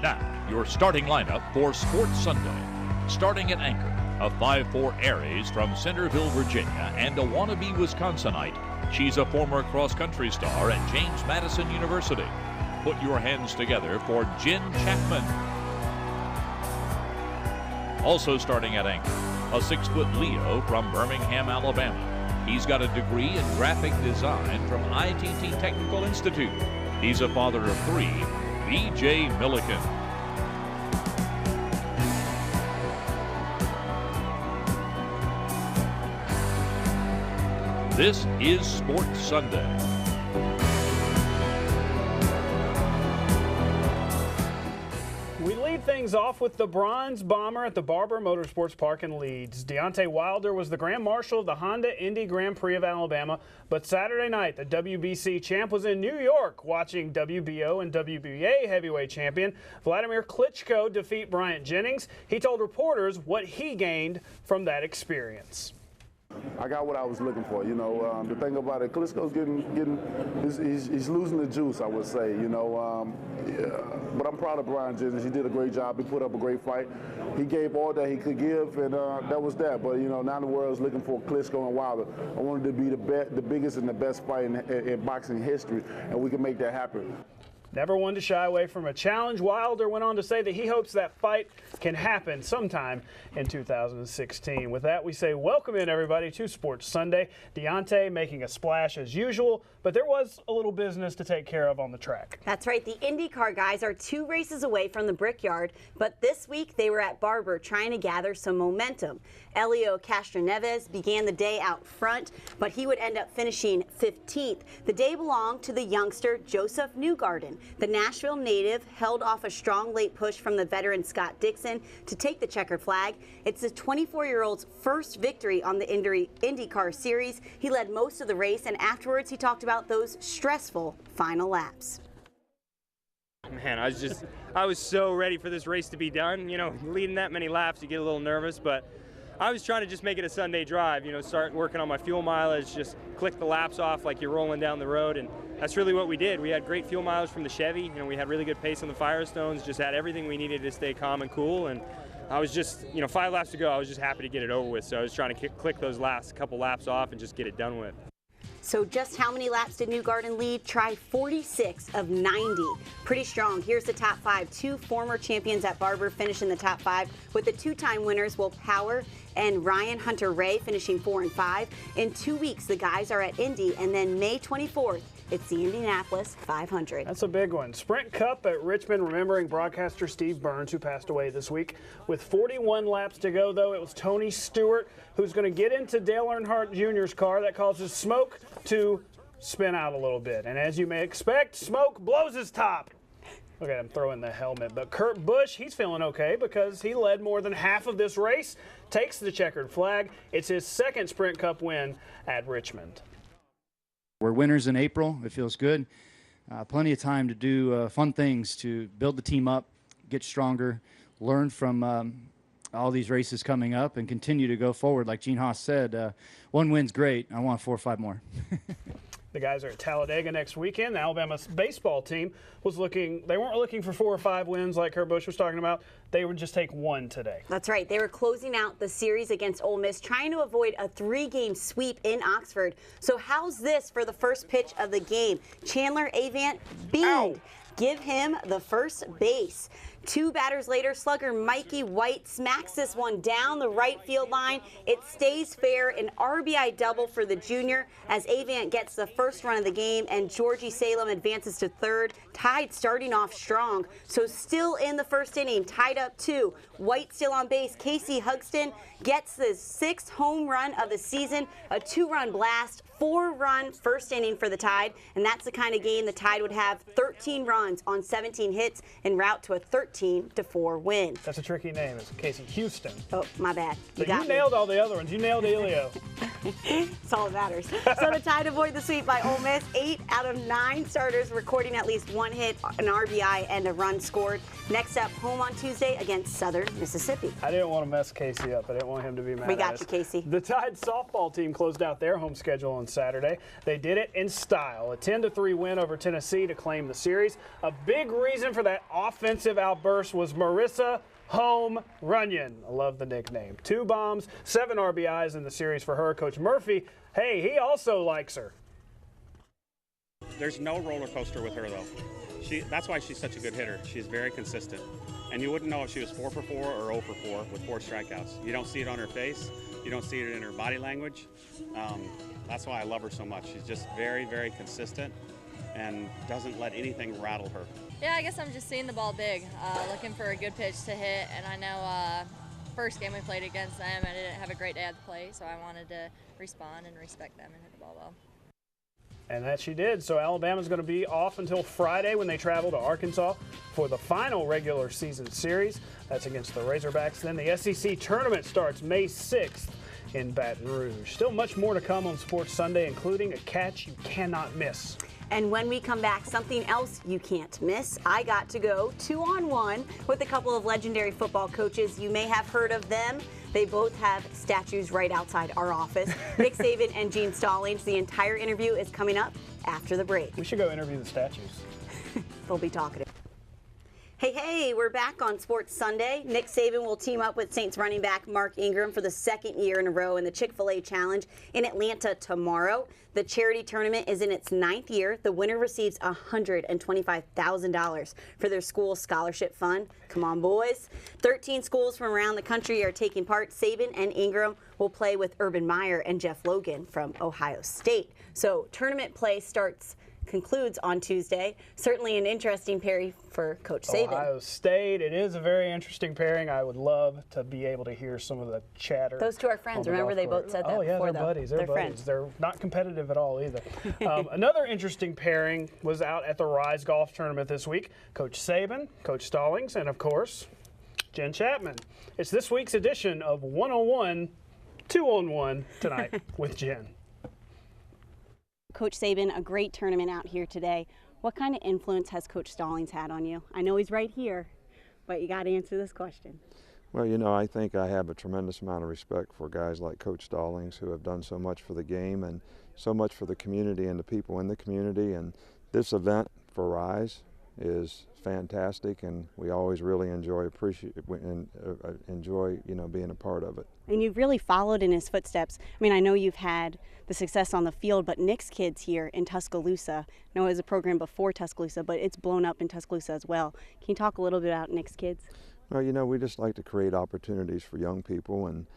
Now, your starting lineup for Sports Sunday. Starting at anchor, a 5'4" Aries from Centerville, Virginia, and a wannabe Wisconsinite. She's a former cross-country star at James Madison University. Put your hands together for Jen Chapman. Also starting at anchor, a 6-foot Leo from Birmingham, Alabama. He's got a degree in graphic design from ITT Technical Institute. He's a father of 3, B.J. Millican. This is Sports Sunday. We lead things off with the Bronze Bomber at the Barber Motorsports Park in Leeds. Deontay Wilder was the Grand Marshal of the Honda Indy Grand Prix of Alabama, but Saturday night the WBC champ was in New York watching WBO and WBA heavyweight champion Vladimir Klitschko defeat Bryant Jennings. He told reporters what he gained from that experience. I got what I was looking for, you know. The thing about it, Klitschko's he's losing the juice, I would say, you know. But I'm proud of Brian Jennings. He did a great job. He put up a great fight. He gave all that he could give, and that was that. But, you know, now the world's looking for Klitschko and Wilder. I wanted to be the biggest and the best fight in boxing history, and we can make that happen. Never one to shy away from a challenge, Wilder went on to say that he hopes that fight can happen sometime in 2016. With that, we say welcome in, everybody, to Sports Sunday. Deontay making a splash as usual, but there was a little business to take care of on the track. That's right. The IndyCar guys are 2 races away from the Brickyard, but this week they were at Barber trying to gather some momentum. Elio Castroneves began the day out front, but he would end up finishing 15th. The day belonged to the youngster Joseph Newgarden. The Nashville native held off a strong late push from the veteran Scott Dixon to take the checkered flag. It's the 24-year-old's first victory on the IndyCar series. He led most of the race, and afterwards he talked about those stressful final laps. Man, I was so ready for this race to be done. You know, leading that many laps, you get a little nervous, but I was trying to just make it a Sunday drive, you know, start working on my fuel mileage, just click the laps off like you're rolling down the road, and that's really what we did. We had great fuel mileage from the Chevy, you know, we had really good pace on the Firestones, just had everything we needed to stay calm and cool, and I was just, you know, 5 laps to go, I was just happy to get it over with, so I was trying to click those last couple laps off and just get it done with. So just how many laps did Newgarden lead? Try 46 of 90. Pretty strong. Here's the top 5. 2 former champions at Barber finish in the top 5, with the 2-time winners Will Power and Ryan Hunter-Ray finishing 4 and 5. In 2 weeks, the guys are at Indy, and then May 24th, it's the Indianapolis 500. That's a big one. Sprint Cup at Richmond, remembering broadcaster Steve Burns, who passed away this week. With 41 laps to go, though, it was Tony Stewart who's going to get into Dale Earnhardt Jr.'s car. That causes smoke to spin out a little bit. And as you may expect, smoke blows his top. Look at him throwing the helmet. But Kurt Busch, he's feeling okay because he led more than half of this race, takes the checkered flag. It's his second Sprint Cup win at Richmond. We're winners in April. It feels good. Plenty of time to do fun things to build the team up, get stronger, learn from all these races coming up, and continue to go forward. Like Gene Haas said, 1 win's great. I want 4 or 5 more. The guys are at Talladega next weekend. The Alabama baseball team they weren't looking for 4 or 5 wins like Kurt Busch was talking about. They would just take 1 today. That's right. They were closing out the series against Ole Miss, trying to avoid a 3-game sweep in Oxford. So how's this for the first pitch of the game? Chandler Avant beamed. Give him the first base. 2 batters later, slugger Mikey White smacks this one down the right field line. It stays fair, an RBI double for the junior as Avant gets the first run of the game, and Georgie Salem advances to third. Tide starting off strong, so still in the first inning, tied up 2. White still on base. Casey Hugston gets the 6th home run of the season, a 2-run blast. 4-run first inning for the Tide, and that's the kind of game the Tide would have. 13 runs on 17 hits en route to a 13-4 win. That's a tricky name. It's Casey Houston. Oh, my bad. You nailed all the other ones. You nailed Elio. That's all that matters. So the Tide avoid the sweep by Ole Miss. 8 out of 9 starters recording at least 1 hit, an RBI, and a run scored. Next up, home on Tuesday against Southern Mississippi. I didn't want to mess Casey up. I didn't want him to be mad at us. We got you, Casey. The Tide softball team closed out their home schedule on Saturday. They did it in style, a 10-3 win over Tennessee to claim the series. A big reason for that offensive outburst was Marissa Home Runyon. I love the nickname. 2 bombs, 7 RBIs in the series for her. Coach Murphy, hey, he also likes her. There's no roller coaster with her, though. That's why she's such a good hitter. She's very consistent. And you wouldn't know if she was 4 for 4 or 0 for 4 with 4 strikeouts. You don't see it on her face. You don't see it in her body language. That's why I love her so much. She's just very, very consistent and doesn't let anything rattle her. Yeah, I guess I'm just seeing the ball big, looking for a good pitch to hit. And I know first game we played against them, I didn't have a great day at the plate, so I wanted to respond and respect them and hit the ball well. And that she did. So Alabama's going to be off until Friday when they travel to Arkansas for the final regular season series. That's against the Razorbacks. Then the SEC tournament starts May 6th in Baton Rouge. Still much more to come on Sports Sunday, including a catch you cannot miss. And when we come back, something else you can't miss. I got to go 2-on-1 with a couple of legendary football coaches. You may have heard of them. They both have statues right outside our office. Nick Saban and Gene Stallings. The entire interview is coming up after the break. We should go interview the statues. They'll be talkative. Hey, we're back on Sports Sunday. Nick Saban will team up with Saints running back Mark Ingram for the 2nd year in a row in the Chick-fil-A Challenge in Atlanta tomorrow. The charity tournament is in its 9th year. The winner receives $125,000 for their school scholarship fund. Come on, boys. 13 schools from around the country are taking part. Saban and Ingram will play with Urban Meyer and Jeff Logan from Ohio State. So tournament play concludes on Tuesday. Certainly an interesting pairing for Coach Saban. Ohio State. It is a very interesting pairing. I would love to be able to hear some of the chatter. Those two are friends. Remember, they both said that before. Oh, yeah, they're though. buddies. They're buddies. Friends. They're not competitive at all either. Another interesting pairing was out at the Rise Golf Tournament this week. Coach Saban, Coach Stallings, and, of course, Jen Chapman. It's this week's edition of 101, 2-on-1 tonight with Jen. Coach Saban, a great tournament out here today. What kind of influence has Coach Stallings had on you? I know he's right here, but you got to answer this question. Well, you know, I think I have a tremendous amount of respect for guys like Coach Stallings who have done so much for the game and so much for the community and the people in the community. And this event for Rise is fantastic, and we always really enjoy being a part of it. And you've really followed in his footsteps. I mean, I know you've had the success on the field, but Nick's kids here in Tuscaloosa, I know it was a program before Tuscaloosa, but it's blown up in Tuscaloosa as well. Can you talk a little bit about Nick's kids? Well, you know, we just like to create opportunities for young people, and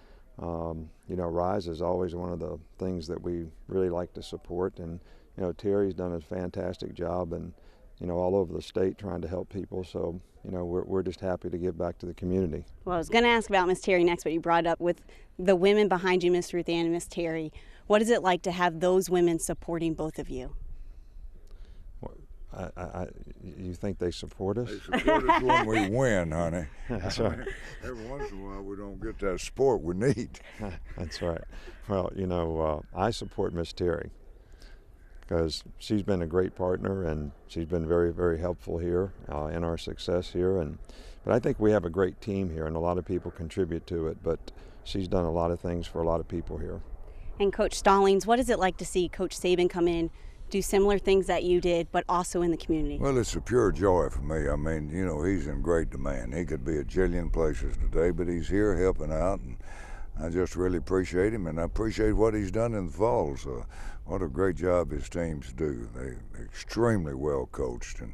you know, Rise is always one of the things that we really like to support. And you know, Terry's done a fantastic job, and you know, all over the state trying to help people. So, you know, we're just happy to give back to the community. Well, I was going to ask about Miss Terry next, but you brought it up with the women behind you, Miss Ruth Ann and Miss Terry. What is it like to have those women supporting both of you? Well, you think they support us? They support us when we win, honey. That's right. Every once in a while we don't get that support we need. That's right. Well, you know, I support Miss Terry, because she's been a great partner and she's been very, very helpful here in our success here. But I think we have a great team here, and a lot of people contribute to it, but she's done a lot of things for a lot of people here. And Coach Stallings, what is it like to see Coach Saban come in, do similar things that you did, but also in the community? Well, it's a pure joy for me. I mean, you know, he's in great demand. He could be a jillion places today, but he's here helping out, and I just really appreciate him, and I appreciate what he's done in the fall. So what a great job his teams do. They're extremely well coached, and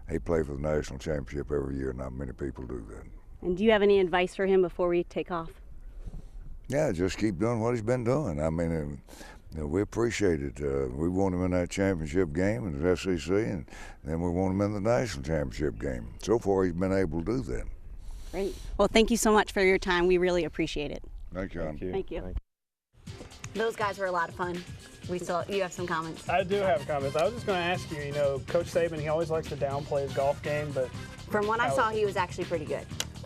they play for the national championship every year. Not many people do that. And do you have any advice for him before we take off? Yeah, just keep doing what he's been doing. I mean, you know, we appreciate it. We want him in that championship game in the SEC, and then we want him in the national championship game. So far, he's been able to do that. Great. Well, thank you so much for your time. We really appreciate it. Thank you. Thank you. Those guys were a lot of fun. You have some comments. I do have comments. I was just going to ask you, you know, Coach Saban, he always likes to downplay his golf game, but from what I saw, he was actually pretty good.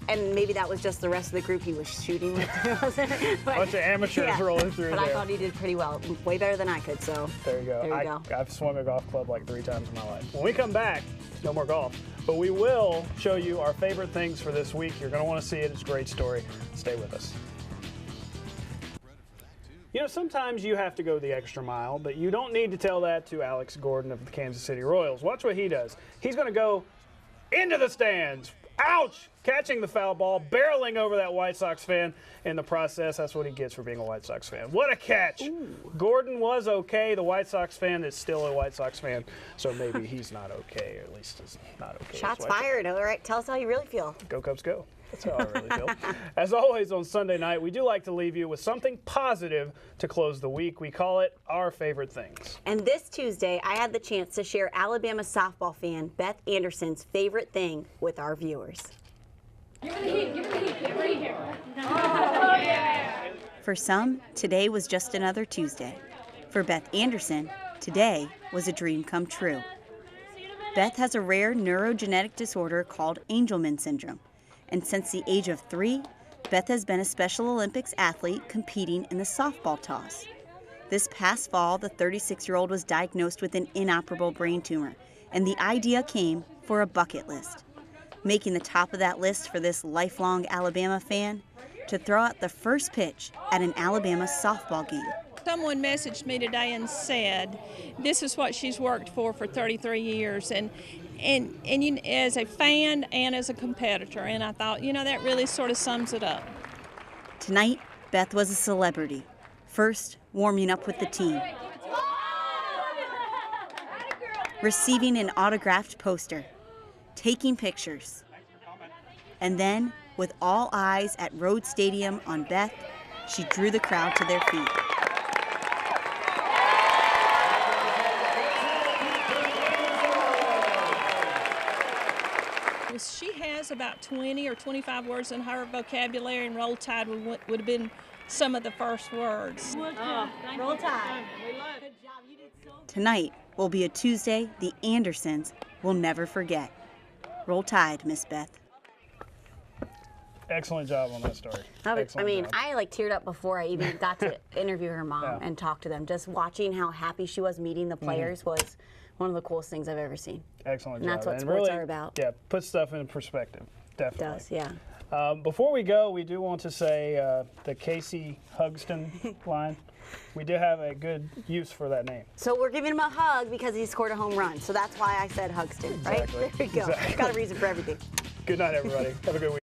And maybe that was just the rest of the group he was shooting with. A bunch of amateurs rolling through but there. I thought he did pretty well, way better than I could. So there you go. I've swung a golf club like 3 times in my life. When we come back, no more golf, but we will show you our favorite things for this week. You're going to want to see it. It's a great story. Stay with us. You know, sometimes you have to go the extra mile, but you don't need to tell that to Alex Gordon of the Kansas City Royals. Watch what he does. He's going to go into the stands. Ouch! Catching the foul ball, barreling over that White Sox fan in the process. That's what he gets for being a White Sox fan. What a catch! Ooh. Gordon was okay. The White Sox fan is still a White Sox fan, so maybe he's not okay, or at least is not okay. Shots fired. All right, tell us how you really feel. Go Cubs, go. That's how I really feel. As always on Sunday night, we do like to leave you with something positive to close the week. We call it Our Favorite Things. And this Tuesday, I had the chance to share Alabama softball fan Beth Anderson's favorite thing with our viewers. Give it the heat, give it the heat, get ready here. Oh, yeah. For some, today was just another Tuesday. For Beth Anderson, today was a dream come true. Beth has a rare neurogenetic disorder called Angelman syndrome. And since the age of 3, Beth has been a Special Olympics athlete competing in the softball toss. This past fall, the 36-year-old was diagnosed with an inoperable brain tumor, and the idea came for a bucket list. Making the top of that list for this lifelong Alabama fan, to throw out the first pitch at an Alabama softball game. Someone messaged me today and said, this is what she's worked for 33 years, and you, as a fan and as a competitor, and I thought, you know, that really sort of sums it up. Tonight, Beth was a celebrity. First, warming up with the team. Receiving an autographed poster. Taking pictures. And then, with all eyes at Rhodes Stadium on Beth, she drew the crowd to their feet. She has about 20 or 25 words in her vocabulary, and Roll Tide would have been some of the first words. Roll Tide. Tonight will be a Tuesday the Andersons will never forget. Roll Tide, Miss Beth. Excellent job on that story. I like teared up before I even got to interview her mom and talk to them. Just watching how happy she was meeting the players was one of the coolest things I've ever seen. Excellent and job. That's what and sports really, are about. Yeah, put stuff in perspective. Definitely. It does, yeah. Before we go, we do want to say the Casey Hugston line. We do have a good use for that name. So we're giving him a hug because he scored a home run. So that's why I said Hugston, right? Exactly. There you go. Exactly. Got a reason for everything. Good night, everybody. Have a good week.